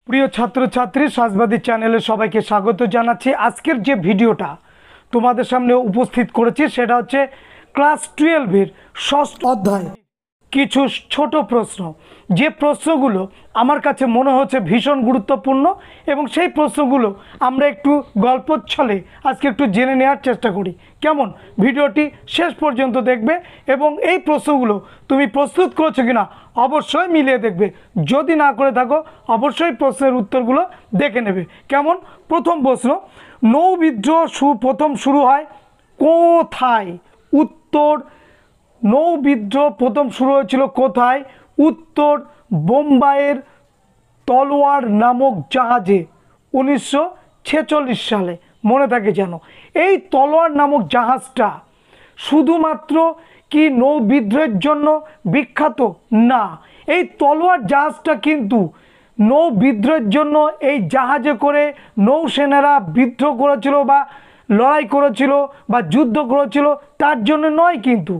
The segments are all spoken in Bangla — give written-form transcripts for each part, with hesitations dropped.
প্রিয় ছাত্রছাত্রী সাজবাদী চ্যানেলে সবাইকে স্বাগত জানাচ্ছি। আজকের যে ভিডিওটা তোমাদের সামনে উপস্থিত করেছি সেটা হচ্ছে ক্লাস 12-এর ষষ্ঠ অধ্যায় কিছু ছোট প্রশ্ন, যে প্রশ্নগুলো আমার কাছে মনে হচ্ছে ভীষণ গুরুত্বপূর্ণ এবং সেই প্রশ্নগুলো আমরা একটু গল্পের ছলে আজকে একটু জেনে নেওয়ার চেষ্টা করি। কেমন? ভিডিওটি শেষ পর্যন্ত দেখবে এবং এই প্রশ্নগুলো তুমি প্রস্তুত করেছো কিনা অবশ্যই মিলিয়ে দেখবে। যদি না করে থাকো অবশ্যই প্রশ্নের উত্তরগুলো দেখে নেবে। কেমন? প্রথম প্রশ্ন, নৌ বিদ্রোহ প্রথম শুরু হয় কোথায়? উত্তর, নৌ বিদ্রোহ প্রথম শুরু হয়েছিল কোথায়? উত্তর, বোম্বাইয়ের তলোয়ার নামক জাহাজে 1946 সালে। মনে থাকে যেন। এই তলোয়ার নামক জাহাজটা শুধুমাত্র কি নৌ বিদ্রোহের জন্য বিখ্যাত? না, এই তলোয়ার জাহাজটা কিন্তু নৌ বিদ্রোহের জন্য এই জাহাজে করে নৌসেনারা বিদ্রোহ করেছিল বা লড়াই করেছিল বা যুদ্ধ করেছিল তার জন্য নয়, কিন্তু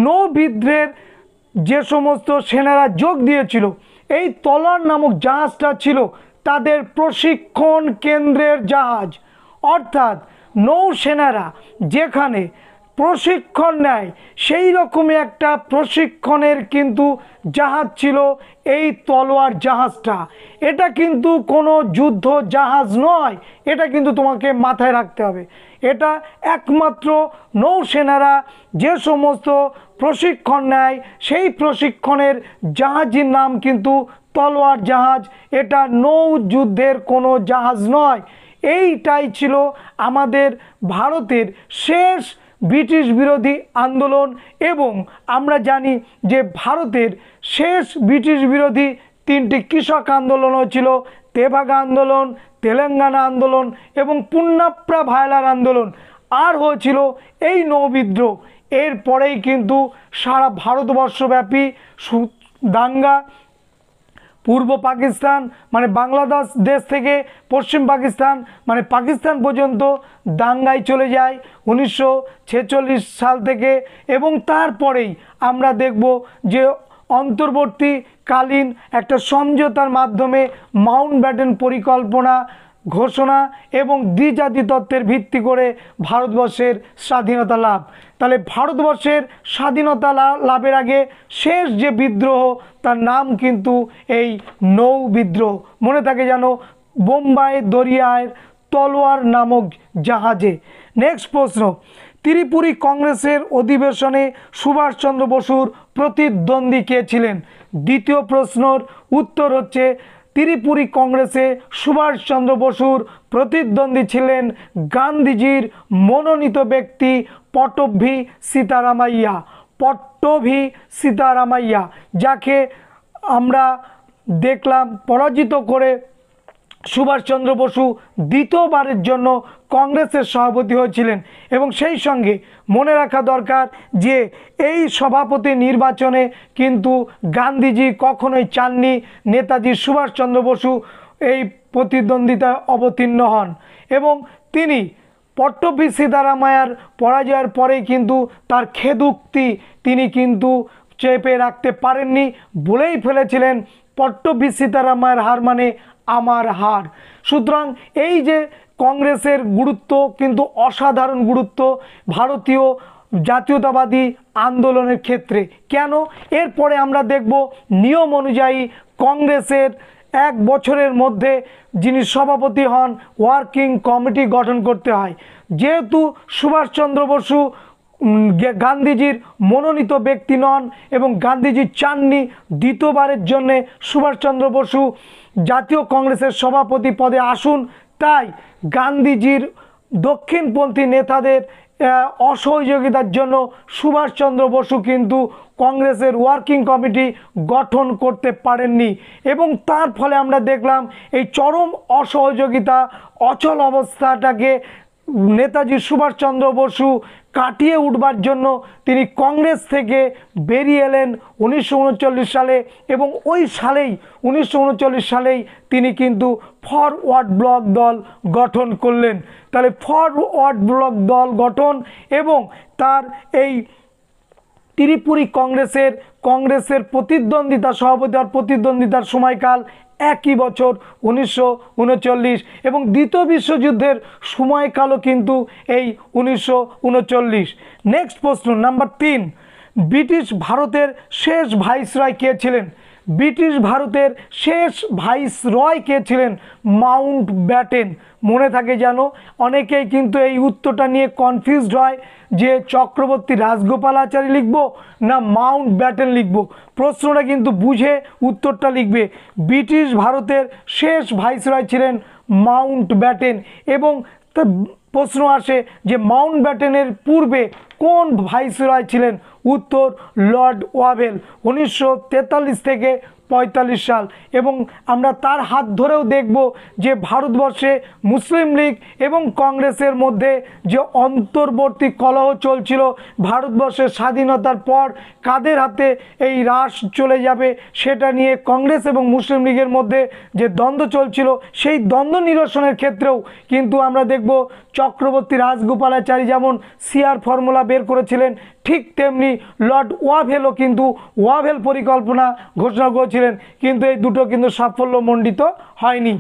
নৌ বিদ্রোহের যে সমস্ত সেনারা যোগ দিয়েছিল এই তলোয়ার নামক জাহাজটা ছিল তাদের প্রশিক্ষণ কেন্দ্রের জাহাজ। অর্থাৎ নৌসেনারা যেখানে প্রশিক্ষণ নেয় সেই রকমই একটা প্রশিক্ষণের কিন্তু জাহাজ ছিল এই তলোয়ার জাহাজটা। এটা কিন্তু কোনো যুদ্ধ জাহাজ নয়, এটা কিন্তু তোমাকে মাথায় রাখতে হবে। এটা একমাত্র নৌসেনারা যে সমস্ত প্রশিক্ষণ নেয় সেই প্রশিক্ষণের জাহাজের নাম কিন্তু তলোয়ার জাহাজ। এটা নৌ যুদ্ধের কোনো জাহাজ নয়। এইটাই ছিল আমাদের ভারতের শেষ ব্রিটিশ বিরোধী আন্দোলন এবং আমরা জানি যে ভারতের শেষ ব্রিটিশ বিরোধী তিনটি কৃষক আন্দোলন হয়েছিল, তেভাগা আন্দোলন, তেলেঙ্গানা আন্দোলন এবং পুন্নাপ্রা ভায়লার আন্দোলন, আর হয়েছিল এই নৌবিদ্রোহ। এরপরেই কিন্তু সারা ভারতবর্ষব্যাপী দাঙ্গা, পূর্ব পাকিস্তান মানে বাংলাদেশ দেশ থেকে পশ্চিম পাকিস্তান মানে পাকিস্তান পর্যন্ত দাঙ্গায় চলে যায় 1946 সাল থেকে। এবং তারপরেই আমরা দেখব যে অন্তর্বর্তীকালীন একটা সমঝোতার মাধ্যমে মাউন্টব্যাটেন পরিকল্পনা ঘোষণা এবং দ্বিজাতি তত্ত্বের ভিত্তি করে ভারতবর্ষের স্বাধীনতা লাভ। তাহলে ভারতবর্ষের স্বাধীনতা লাভের আগে শেষ যে বিদ্রোহ তার নাম কিন্তু এই নৌ বিদ্রোহ। মনে থাকে যেন, বোম্বাই দরিয়ার তলোয়ার নামক জাহাজে। নেক্সট প্রশ্ন, ত্রিপুরী কংগ্রেসের অধিবেশনে সুভাষচন্দ্র বসুর প্রতিদ্বন্দ্বী কে ছিলেন? দ্বিতীয় প্রশ্নর উত্তর হচ্ছে ত্রিপুরী কংগ্রেসে সুভাষচন্দ্র বসুর প্রতিদ্বন্দ্বী ছিলেন গান্ধীজির মনোনীত ব্যক্তি পট্টভি সীতারামাইয়া। পট্টভি সীতারামাইয়া, যাকে আমরা দেখলাম পরাজিত করে সুভাষচন্দ্র বসু দ্বিতীয়বারের জন্য কংগ্রেসের সভাপতি হয়েছিলেন। এবং সেই সঙ্গে মনে রাখা দরকার যে এই সভাপতি নির্বাচনে কিন্তু গান্ধীজি কখনোই চাননি নেতাজি সুভাষচন্দ্র বসু এই প্রতিদ্বন্দ্বিতায় অবতীর্ণ হন এবং তিনি পট্টভি সীতারামাইয়ার পরাজয়ের পরেই কিন্তু তার খেদুক্তি তিনি কিন্তু চেপে রাখতে পারেননি, বলেই ফেলেছিলেন পট্টভি সীতারামাইয়ার হার মানে আমার হার। সুতরাং এই যে কংগ্রেসের গুরুত্ব কিন্তু অসাধারণ গুরুত্ব ভারতীয় জাতীয়তাবাদী আন্দোলনের ক্ষেত্রে। কেন? এরপরে আমরা দেখব নিয়ম অনুযায়ী কংগ্রেসের 1 বছরের মধ্যে যিনি সভাপতি হন ওয়ার্কিং কমিটি গঠন করতে হয়। যেহেতু সুভাষচন্দ্র বসু গান্ধীজির মনোনীত ব্যক্তি নন এবং গান্ধীজি চাননি দ্বিতীয়বারের জন্যে সুভাষচন্দ্র বসু জাতীয় কংগ্রেসের সভাপতি পদে আসুন, তাই গান্ধীজির দক্ষিণপন্থী নেতাদের অসহযোগিতার জন্য সুভাষচন্দ্র বসু কিন্তু কংগ্রেসের ওয়ার্কিং কমিটি গঠন করতে পারেননি এবং তার ফলে আমরা দেখলাম এই চরম অসহযোগিতা অচল অবস্থাটাকে নেতাজি সুভাষচন্দ্র বসু কাটিয়ে উঠবার জন্য তিনি কংগ্রেস থেকে বেরিয়ে এলেন 1939 সালে এবং ওই সালেই 1939 সালেই তিনি কিন্তু ফরওয়ার্ড ব্লক দল গঠন করলেন। তাহলে ফরওয়ার্ড ব্লক দল গঠন এবং তার এই ত্রিপুরী কংগ্রেসের প্রতিদ্বন্দ্বিতা সভাপতি আর প্রতিদ্বন্দ্বিতার সময়কাল একই বছর 1939 এবং দ্বিতীয় বিশ্বযুদ্ধের সময়কালও কিন্তু এই 1939। নেক্সট প্রশ্ন নাম্বার 3, ব্রিটিশ ভারতের শেষ ভাইসরয় কে ছিলেন? ব্রিটিশ ভারতের শেষ ভাইসরয় কে ছিলেন? Mount Batten. মনে থাকে জানো, অনেকেই কিন্তু এই উত্তরটা নিয়ে কনফিউজড হয় যে চক্রবর্তী রাজগোপালাচারী লিখব না মাউন্ট ব্যাটেন লিখব। প্রশ্নটা কিন্তু বুঝে উত্তরটা লিখবে। ব্রিটিশ ভারতের শেষ ভাইসরয় ছিলেন মাউন্ট ব্যাটেন। এবং প্রশ্ন আসে যে মাউন্ট ব্যাটেনের পূর্বে কোন ভাইসরয় ছিলেন? উত্তর লর্ড ওয়াভেল, 1943 থেকে 45 সাল। এবং আমরা তার হাত ধরেও দেখব যে ভারতবর্ষে মুসলিম লীগ এবং কংগ্রেসের মধ্যে যে অন্তর্বর্তী কলহ চলছিল, ভারতবর্ষের স্বাধীনতার পর কাদের হাতে এই রাশ চলে যাবে সেটা নিয়ে কংগ্রেস এবং মুসলিম লীগের মধ্যে যে দ্বন্দ্ব চলছিল, সেই দ্বন্দ্ব নিরসনের ক্ষেত্রেও কিন্তু আমরা দেখব চক্রবর্তী রাজগোপালাচারী যেমন সিআর ফর্মুলা বের করেছিলেন, ঠিক তেমনি লর্ড ওয়াভেলও কিন্তু ওয়াভেল পরিকল্পনা ঘোষণা করেছিলেন, কিন্তু এই দুটো কিন্তু সাফল্যমণ্ডিত হয়নি।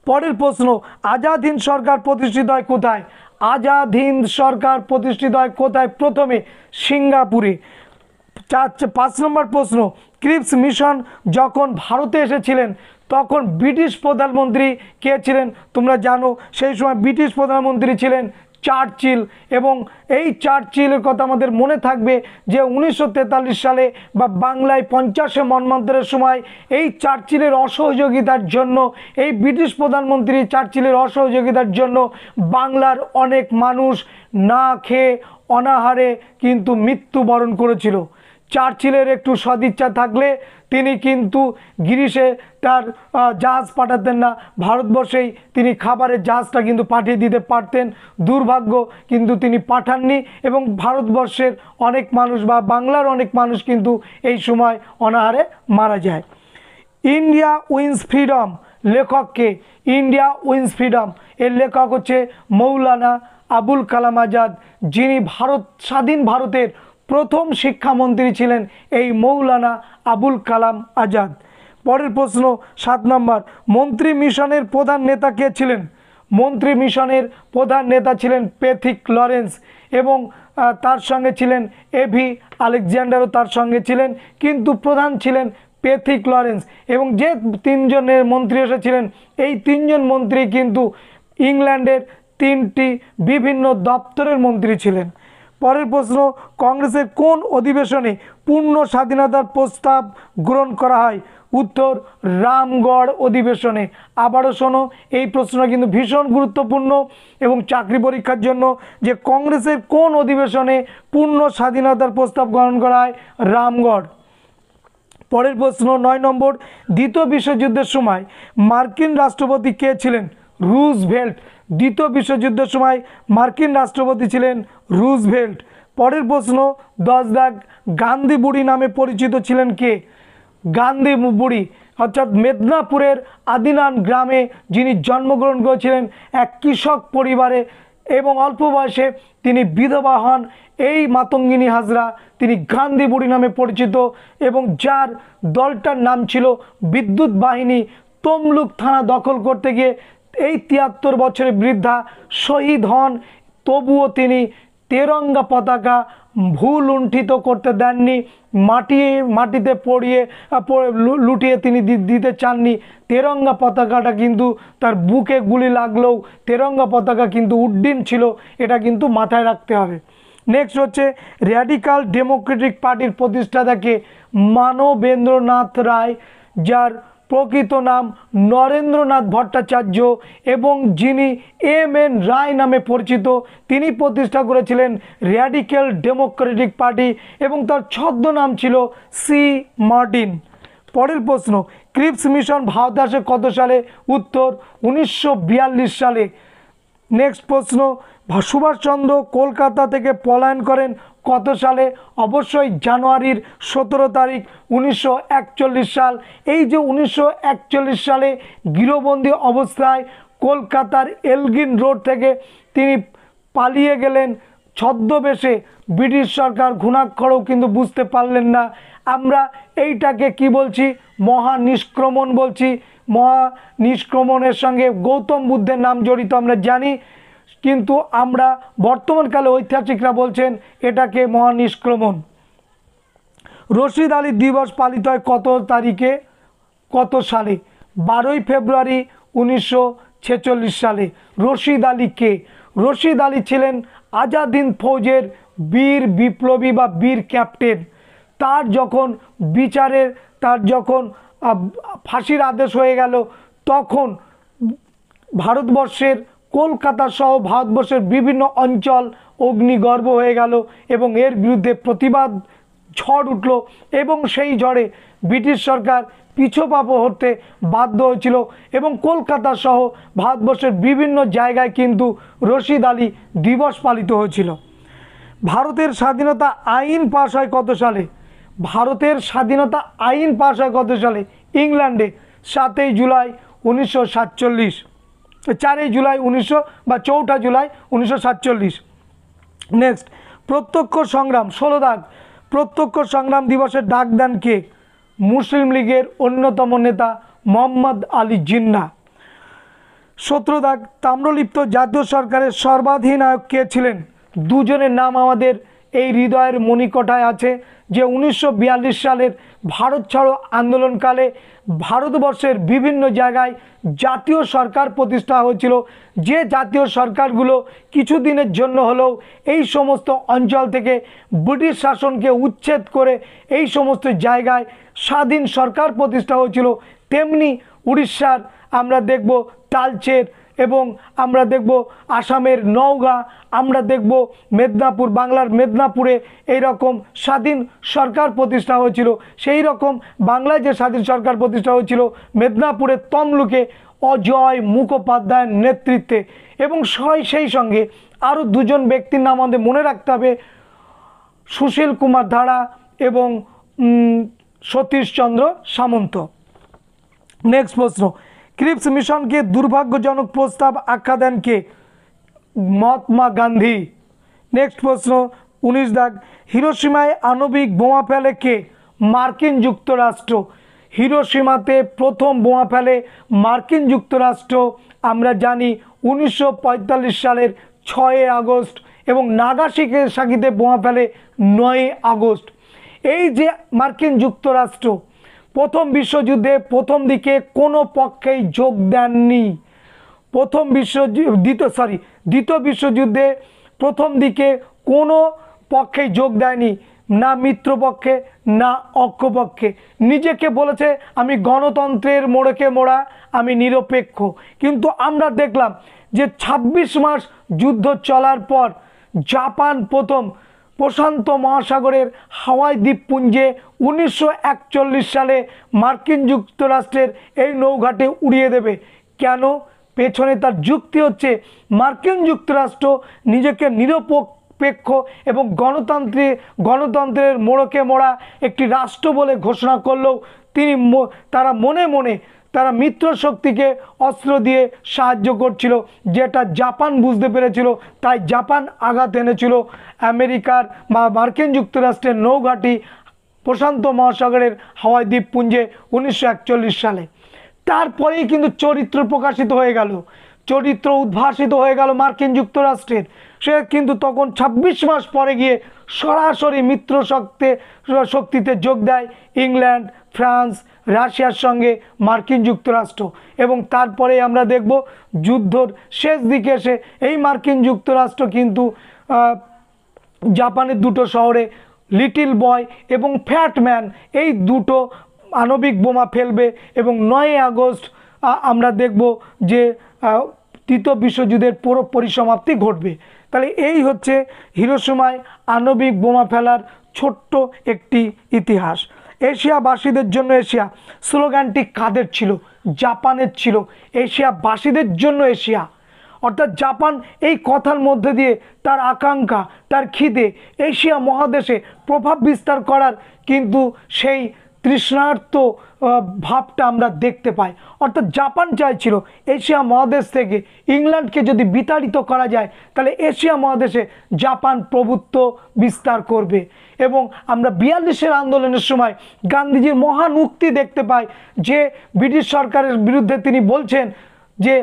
পরের প্রশ্ন, আজাদ হিন্দ সরকার প্রতিষ্ঠিত হয় কোথায়? আজাদ হিন্দ সরকার প্রতিষ্ঠিত হয় কোথায়? প্রথমে সিঙ্গাপুরে। 5 নম্বর প্রশ্ন, ক্রিপস মিশন যখন ভারতে এসেছিলেন তখন ব্রিটিশ প্রধানমন্ত্রী কে ছিলেন? তোমরা জানো সেই সময় ব্রিটিশ প্রধানমন্ত্রী ছিলেন চার্চিল। এবং এই চার্চিলের কথা আমাদের মনে থাকবে যে 1943 সালে বা বাংলায় 50-এ মন্বন্তরের সময় এই চার্চিলের অসহযোগিতার জন্য, এই ব্রিটিশ প্রধানমন্ত্রী চার্চিলের অসহযোগিতার জন্য বাংলার অনেক মানুষ না খেয়ে অনাহারে কিন্তু মৃত্যুবরণ করেছিল। চার্চিলের একটু সদিচ্ছা থাকলে তিনি কিন্তু গ্রিসে তার জাহাজ পাঠাতেন না, ভারতবর্ষেই তিনি খাবারের জাহাজটা কিন্তু পাঠিয়ে দিতে পারতেন। দুর্ভাগ্য কিন্তু তিনি পাঠাননি এবং ভারতবর্ষের অনেক মানুষ বা বাংলার অনেক মানুষ কিন্তু এই সময় অনাহারে মারা যায়। ইন্ডিয়া উইন্স ফ্রিডম লেখককে? ইন্ডিয়া উইন্স ফ্রিডম এর লেখক হচ্ছে মৌলানা আবুল কালাম আজাদ, যিনি স্বাধীন ভারতের প্রথম শিক্ষামন্ত্রী ছিলেন এই মৌলানা আবুল কালাম আজাদ। পরের প্রশ্ন 7 নম্বর, মন্ত্রী মিশনের প্রধান নেতা কে ছিলেন? মন্ত্রী মিশনের প্রধান নেতা ছিলেন প্যাথিক লরেন্স এবং তার সঙ্গে ছিলেন এভি আলেকজান্ডারও তার সঙ্গে ছিলেন, কিন্তু প্রধান ছিলেন প্যাথিক লরেন্স। এবং যে 3 জনের মন্ত্রী এসেছিলেন এই 3 জন মন্ত্রী কিন্তু ইংল্যান্ডের 3টি বিভিন্ন দপ্তরের মন্ত্রী ছিলেন। পরের প্রশ্ন, কংগ্রেসের কোন অধিবেশনে পূর্ণ স্বাধীনতার প্রস্তাব গ্রহণ করা হয়? উত্তর রামগড় অধিবেশনে। আবারও শোনো, এই প্রশ্নটা কিন্তু ভীষণ গুরুত্বপূর্ণ এবং চাকরি পরীক্ষার জন্য, যে কংগ্রেসের কোন অধিবেশনে পূর্ণ স্বাধীনতার প্রস্তাব গ্রহণ করা হয়? রামগড়। পরের প্রশ্ন 9 নম্বর, দ্বিতীয় বিশ্বযুদ্ধের সময় মার্কিন রাষ্ট্রপতি কে ছিলেন? রুজভেল্ট। দ্বিতীয় বিশ্বযুদ্ধের সময় মার্কিন রাষ্ট্রপতি ছিলেন রুজভেল্ট। পরের প্রশ্ন 10 দাগ, গান্ধী বুড়ি নামে পরিচিত ছিলেন কে? গান্ধী বুড়ি অর্থাৎ মেদিনীপুরের আদিনান গ্রামে যিনি জন্মগ্রহণ করেছিলেন এক কৃষক পরিবারে এবং অল্প বয়সে তিনি বিধবা হন, এই মাতঙ্গিনী হাজরা তিনি গান্ধী বুড়ি নামে পরিচিত এবং যার দলটার নাম ছিল বিদ্যুৎ বাহিনী। তমলুক থানা দখল করতে গিয়ে এই 73 বছরের বৃদ্ধা শহীদ হন, তবুও তিনি তেরঙ্গা পতাকা ভূলুণ্ঠিত করতে দেননি, মাটিতে লুটিয়ে তিনি দিতে চাননি। তেরঙ্গা পতাকাটা কিন্তু তার বুকে গুলি লাগলেও তেরঙ্গা পতাকা কিন্তু উড্ডীন ছিল, এটা কিন্তু মাথায় রাখতে হবে। নেক্সট হচ্ছে র্যাডিক্যাল ডেমোক্রেটিক পার্টির প্রতিষ্ঠাতাকে? মানবেন্দ্রনাথ রায়, যার প্রকৃত নাম নরেন্দ্রনাথ ভট্টাচার্য এবং যিনি এম.এন. রায় নামে পরিচিত, তিনি প্রতিষ্ঠা করেছিলেন র্যাডিক্যাল ডেমোক্রেটিক পার্টি এবং তার ছদ্মনাম ছিল সি মার্টিন। পরের প্রশ্ন, ক্রিপস মিশন ভারতে আসে কত সালে? উত্তর 1942 সালে। নেক্সট প্রশ্ন, সুভাষচন্দ্র কলকাতা থেকে পলায়ন করেন কত সালে? অবশ্যই জানুয়ারির 17 তারিখ 1941 সাল। এই যে 1941 সালে গৃহবন্দী অবস্থায় কলকাতার এলগিন রোড থেকে তিনি পালিয়ে গেলেন ছদ্মবেশে, ব্রিটিশ সরকার ঘুণাক্ষরেও কিন্তু বুঝতে পারলেন না। আমরা এইটাকে কি বলছি, মহানিষ্ক্রমণ বলছি। মহানিষ্ক্রমণের সঙ্গে গৌতম বুদ্ধের নাম জড়িত আমরা জানি, কিন্তু আমরা বর্তমানকালে ঐতিহাসিকরা বলছেন এটাকে মহানিষ্ক্রমণ। রশিদ আলী দিবস পালিত হয় কত তারিখে, কত সালে? 12ই ফেব্রুয়ারি 1946 সালে। রশিদ আলী কে? রশিদ আলী ছিলেন আজাদ হিন্দ ফৌজের বীর বিপ্লবী বা বীর ক্যাপ্টেন। তার যখন বিচারের, তার যখন ফাঁসির আদেশ হয়ে গেল, তখন ভারতবর্ষের কলকাতা সহ ভারতবর্ষের বিভিন্ন অঞ্চল অগ্নিগর্ভ হয়ে গেল এবং এর বিরুদ্ধে প্রতিবাদ ঝড় উঠল এবং সেই ঝড়ে ব্রিটিশ সরকার পিছপা হতে বাধ্য হয়েছিল এবং কলকাতা সহ ভারতবর্ষের বিভিন্ন জায়গায় কিন্তু রশিদ আলী দিবস পালিত হয়েছিল। ভারতের স্বাধীনতা আইন পাশ হয় কত সালে? ভারতের স্বাধীনতা আইন পাশ হয় কত সালে? ইংল্যান্ডে 7ই জুলাই 1947, 4ই জুলাই 4ঠা জুলাই 1947। নেক্সট, প্রত্যক্ষ সংগ্রাম 16 দাগ, প্রত্যক্ষ সংগ্রাম দিবসের ডাক দেন কে? মুসলিম লীগের অন্যতম নেতা মোহাম্মদ আলী জিন্নাহ। 17 দাগ, তাম্রলিপ্ত জাতীয় সরকারের সর্বাধিনায়ক কে ছিলেন? দুজনের নাম আমাদের এই হৃদয়ের মণিকোঠায় আছে, যে 1942 সালের ভারত ছাড়ো আন্দোলনকালে ভারতবর্ষের বিভিন্ন জায়গায় জাতীয় সরকার প্রতিষ্ঠা হয়েছিল, যে জাতীয় সরকারগুলো কিছুদিনের জন্য হলেও এই সমস্ত অঞ্চল থেকে ব্রিটিশ শাসনকে উচ্ছেদ করে এই সমস্ত জায়গায় স্বাধীন সরকার প্রতিষ্ঠা হয়েছিল। তেমনি উড়িষ্যার আমরা দেখব তালচের, এবং আমরা দেখব আসামের নওগাঁ, আমরা দেখব মেদিনীপুর, বাংলার মেদিনীপুরে এই রকম স্বাধীন সরকার প্রতিষ্ঠা হয়েছিল। সেই রকম বাংলায় যে স্বাধীন সরকার প্রতিষ্ঠা হয়েছিল মেদিনীপুরের তমলুকে অজয় মুখোপাধ্যায়ের নেতৃত্বে। এবং সেই সঙ্গে আরও দুজন ব্যক্তির নাম আমাদের মনে রাখতে হবে, সুশীল কুমার ধারা এবং সতীশচন্দ্র সামন্ত। নেক্সট প্রশ্ন, ক্রিপস মিশনকে দুর্ভাগ্যজনক প্রস্তাব আখ্যা দেন কে? মহাত্মা গান্ধী। নেক্সট প্রশ্ন 19 দাগ, হিরোশিমায় আণবিক বোমা ফেলে কে? মার্কিন যুক্তরাষ্ট্র। হিরোশিমাতে প্রথম বোমা ফেলে মার্কিন যুক্তরাষ্ট্র, আমরা জানি 1945 সালের 6 আগস্ট, এবং নাগাসাকিতে বোমা ফেলে 9 আগস্ট। এই যে মার্কিন যুক্তরাষ্ট্র প্রথম বিশ্বযুদ্ধে প্রথম দিকে কোনো পক্ষেই যোগ দেননি। দ্বিতীয় বিশ্বযুদ্ধে প্রথম দিকে কোনো পক্ষেই যোগ দেয়নি, না মিত্রপক্ষে না অক্ষপক্ষে। নিজেকে বলেছে আমি গণতন্ত্রের মোড়কে মোড়া, আমি নিরপেক্ষ। কিন্তু আমরা দেখলাম যে 26 মাস যুদ্ধ চলার পর জাপান প্রথম প্রশান্ত মহাসাগরের হাওয়াই দ্বীপপুঞ্জে 1941 সালে মার্কিন যুক্তরাষ্ট্রের এই নৌঘাটে উড়িয়ে দেবে। কেন? পেছনে তার যুক্তি হচ্ছে মার্কিন যুক্তরাষ্ট্র নিজেকে নিরপেক্ষ এবং গণতন্ত্রের মোড়কে মোড়া একটি রাষ্ট্র বলে ঘোষণা করলেও তারা মনে মনে তারা মিত্র শক্তিকে অস্ত্র দিয়ে সাহায্য করছিল, যেটা জাপান বুঝতে পেরেছিল। তাই জাপান আঘাত এনেছিল আমেরিকার বা মার্কিন যুক্তরাষ্ট্রের নৌঘাঁটি প্রশান্ত মহাসাগরের হাওয়াই দ্বীপপুঞ্জে 1941 সালে। তারপরেই কিন্তু চরিত্র প্রকাশিত হয়ে গেল, চরিত্র উদ্ভাসিত হয়ে গেল মার্কিন যুক্তরাষ্ট্রের। সে কিন্তু তখন 26 মাস পরে গিয়ে সরাসরি মিত্র শক্তিতে যোগ দেয় ইংল্যান্ড, ফ্রান্স, রাশিয়ার সঙ্গে মার্কিন যুক্তরাষ্ট্র। এবং তারপরে আমরা দেখব যুদ্ধর শেষ দিকে এসে এই মার্কিন যুক্তরাষ্ট্র কিন্তু জাপানের দুটো শহরে লিটল বয় এবং ফ্যাট ম্যান এই দুটো আণবিক বোমা ফেলবে এবং 9 আগস্ট আমরা দেখব যে তৃতীয় বিশ্বযুদ্ধের পুরো পরিসমাপ্তি ঘটবে। তাহলে এই হচ্ছে হিরোশিমায় আণবিক বোমা ফেলার ছোট্ট একটি ইতিহাস। এশিয়াবাসীদের জন্য এশিয়া স্লোগানটি কাদের ছিল? জাপানের ছিল। এশিয়াবাসীদের জন্য এশিয়া, অর্থাৎ জাপান এই কথার মধ্যে দিয়ে তার আকাঙ্ক্ষা, তার খিদে এশিয়া মহাদেশে প্রভাব বিস্তার করার কিন্তু সেই তৃষ্ণার্ত ভাবটা আমরা দেখতে পাই। অর্থাৎ জাপান চাইছিল এশিয়া মহাদেশ থেকে ইংল্যান্ডকে যদি বিতাড়িত করা যায় তাহলে এশিয়া মহাদেশে জাপান প্রভুত্ব বিস্তার করবে। এবং আমরা 42-এর আন্দোলনের সময় গান্ধীজির মহান উক্তি দেখতে পাই যে ব্রিটিশ সরকারের বিরুদ্ধে তিনি বলছেন যে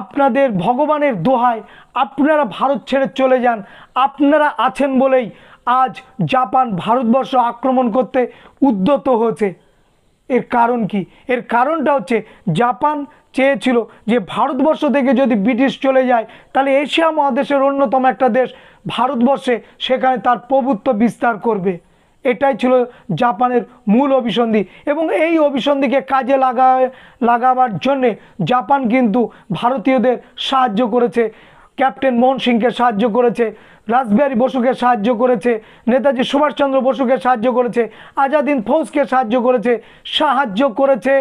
আপনাদের ভগবানের দোহাই আপনারা ভারত ছেড়ে চলে যান, আপনারা আছেন বলেই আজ জাপান ভারতবর্ষ আক্রমণ করতে উদ্যত হয়েছে। এর কারণ কি? এর কারণটা হচ্ছে জাপান চেয়েছিল যে ভারতবর্ষ থেকে যদি ব্রিটিশ চলে যায় তাহলে এশিয়া মহাদেশের অন্যতম একটা দেশ ভারতবর্ষে সেখানে তার প্রভুত্ব বিস্তার করবে। এটাই ছিল জাপানের মূল অভিসন্ধি এবং এই অভিসন্ধিকে কাজে লাগাবার জন্যে জাপান কিন্তু ভারতীয়দের সাহায্য করেছে, ক্যাপ্টেন মোহন সিংকে সাহায্য করেছে, রাসবিহারী বসুকে সাহায্য করেছে, নেতাজি সুভাষচন্দ্র বসুকে সাহায্য করেছে, আজাদ হিন্দ ফৌজকে সাহায্য করেছে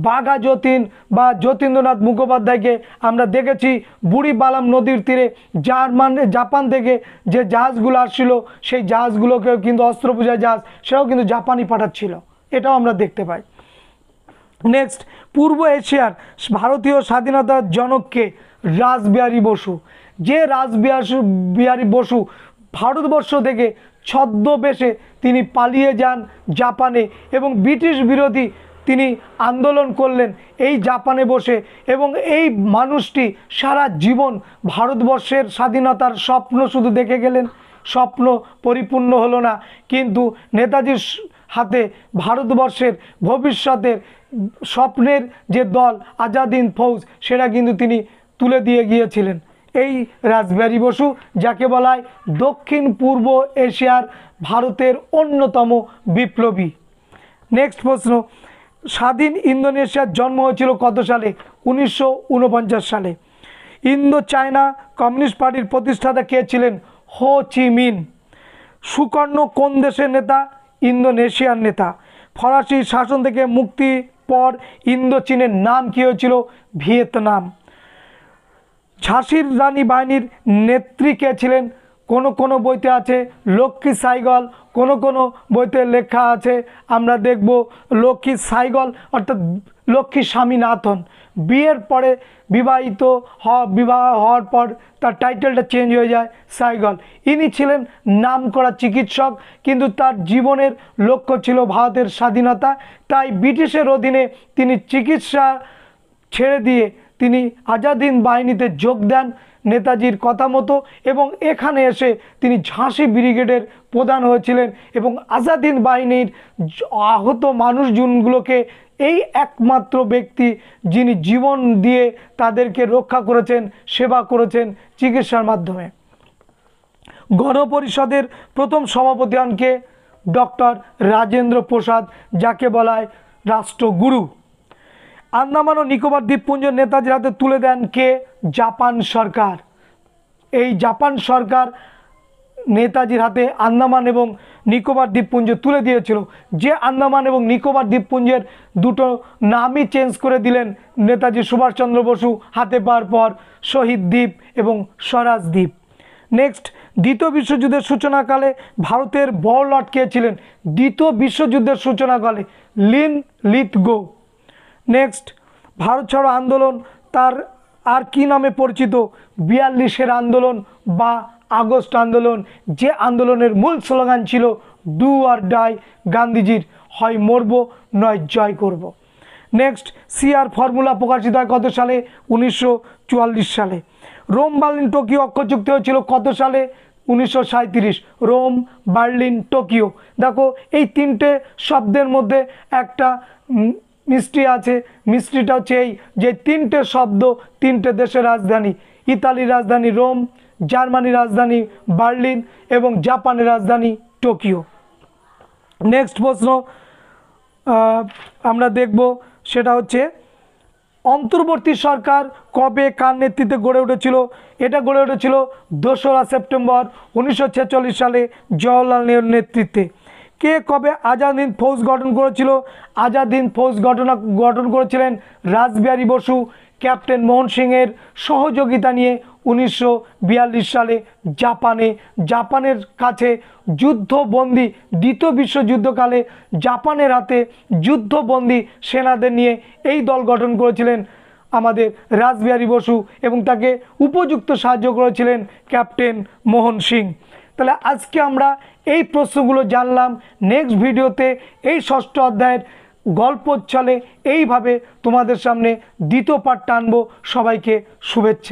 বাঘা যতীন বা যতীন্দ্রনাথ মুখোপাধ্যায়কে আমরা দেখেছি বুড়ি বালাম নদীর তীরে জাপান থেকে যে জাহাজগুলো আসছিল সেই জাহাজগুলোকেও কিন্তু অস্ত্রপূজা জাহাজ সেটাও কিন্তু জাপানই পাঠাচ্ছিল, এটাও আমরা দেখতে পাই। নেক্সট, পূর্ব এশিয়ার ভারতীয় স্বাধীনতার জনককে রাসবিহারী বসু। যে রাসবিহারী বসু ভারতবর্ষ থেকে ছদ্মবেশে তিনি পালিয়ে যান জাপানে এবং ব্রিটিশ বিরোধী তিনি আন্দোলন করলেন এই জাপানে বসে এবং এই মানুষটি সারা জীবন ভারতবর্ষের স্বাধীনতার স্বপ্ন শুধু দেখে গেলেন, স্বপ্ন পরিপূর্ণ হলো না, কিন্তু নেতাজির হাতে ভারতবর্ষের ভবিষ্যতের স্বপ্নের যে দল আজাদ হিন্দ ফৌজ সেটা কিন্তু তিনি তুলে দিয়ে গিয়েছিলেন। এই রাসবিহারী বসু যাকে বলা হয় দক্ষিণ পূর্ব এশিয়ার ভারতের অন্যতম বিপ্লবী। নেক্সট প্রশ্ন, স্বাধীন ইন্দোনেশিয়ার জন্ম হয়েছিল কত সালে? 1949 সালে। ইন্দো চায়না কমিউনিস্ট পার্টির প্রতিষ্ঠাতা কে ছিলেন? হো চি মিন। সুকর্ণ কোন দেশের নেতা? ইন্দোনেশিয়ার নেতা। ফরাসি শাসন থেকে মুক্তির পর ইন্দোচীনের নাম কী হয়েছিল? ভিয়েতনাম। ঝাঁসির রানী বাহিনীর নেত্রী কে ছিলেন? কোনো বইতে আছে লক্ষ্মী সাইগল, কোনো বইতে লেখা আছে আমরা দেখব লক্ষ্মী সাইগল অর্থাৎ লক্ষ্মী স্বামীনাথন। বিয়ের পরে বিবাহ হওয়ার পর তার টাইটেলটা চেঞ্জ হয়ে যায় সাইগল। ইনি ছিলেন নামকরা চিকিৎসক, কিন্তু তার জীবনের লক্ষ্য ছিল ভারতের স্বাধীনতা, তাই ব্রিটিশের অধীনে তিনি চিকিৎসা ছেড়ে দিয়ে তিনি আজাদ হিন্দ বাহিনীতে যোগ দেন নেতাজির কথা মতো এবং এখানে এসে তিনি ঝাঁসি ব্রিগেডের প্রধান হয়েছিলেন এবং আজাদ হিন্দ বাহিনীর আহত মানুষজনগুলোকে এই একমাত্র ব্যক্তি যিনি জীবন দিয়ে তাদেরকে রক্ষা করেছেন, সেবা করেছেন চিকিৎসার মাধ্যমে। গণপরিষদের প্রথম সভাপতি হন কে? ডক্টর রাজেন্দ্র প্রসাদ, যাকে বলা হয় রাষ্ট্রগুরু। আন্দামান ও নিকোবর দ্বীপপুঞ্জ নেতাজির হাতে তুলে দেন কে? জাপান সরকার। এই জাপান সরকার নেতাজির হাতে আন্দামান এবং নিকোবর দ্বীপপুঞ্জ তুলে দিয়েছিল, যে আন্দামান এবং নিকোবর দ্বীপপুঞ্জের দুটো নামই চেঞ্জ করে দিলেন নেতাজি সুভাষচন্দ্র বসু হাতে পাওয়ার পর, শহীদ দ্বীপ এবং স্বরাজ দ্বীপ। নেক্সট, দ্বিতীয় বিশ্বযুদ্ধের সূচনাকালে ভারতের বড়লাট কে ছিলেন? দ্বিতীয় বিশ্বযুদ্ধের সূচনাকালে লিন লিথগো। নেক্সট, ভারত ছাড়ো আন্দোলন তার আর কি নামে পরিচিত? 42-এর আন্দোলন বা আগস্ট আন্দোলন, যে আন্দোলনের মূল স্লোগান ছিল ডু অর ডাই, গান্ধীজির হয় মরব নয় জয় করব। নেক্সট, সিআর ফর্মুলা প্রকাশিত হয় কত সালে? 1944 সালে। রোম বার্লিন টোকিও অক্ষর চুক্তি হয়েছিল কত সালে? 1937। Rome, Berlin, Tokyo. দেখো এই তিনটে শব্দের মধ্যে একটা মিস্ট্রি আছে, মিস্ট্রিটা হচ্ছে এই যে তিনটে শব্দ তিনটে দেশের রাজধানী, ইতালির রাজধানী রোম, জার্মানির রাজধানী বার্লিন এবং জাপানের রাজধানী টোকিও। নেক্সট প্রশ্ন আমরা দেখব সেটা হচ্ছে অন্তর্বর্তী সরকার কবে কার নেতৃত্বে গড়ে উঠেছিল? এটা গড়ে উঠেছিল 2রা সেপ্টেম্বর 1946 সালে জওহরলাল নেহরুর নেতৃত্বে। কে কবে আজাদ হিন্দ ফৌজ গঠন করেছিল? আজাদ হিন্দ ফৌজ গঠন করেছিলেন রাসবিহারী বসু ক্যাপ্টেন মোহন সিংয়ের সহযোগিতা নিয়ে 1942 সালে জাপানের কাছে যুদ্ধবন্দী দ্বিতীয় বিশ্বযুদ্ধকালে জাপানের হাতে যুদ্ধবন্দী সেনাদের নিয়ে এই দল গঠন করেছিলেন আমাদের রাসবিহারী বসু এবং তাকে উপযুক্ত সাহায্য করেছিলেন ক্যাপ্টেন মোহন সিং। তাহলে আজকে আমরা এই প্রশ্নগুলো জানলাম। নেক্সট ভিডিওতে এই ষষ্ঠ অধ্যায়ের গল্প চলে এইভাবে তোমাদের সামনে দ্বিতীয় পার্ট টানবো। সবাইকে শুভেচ্ছা।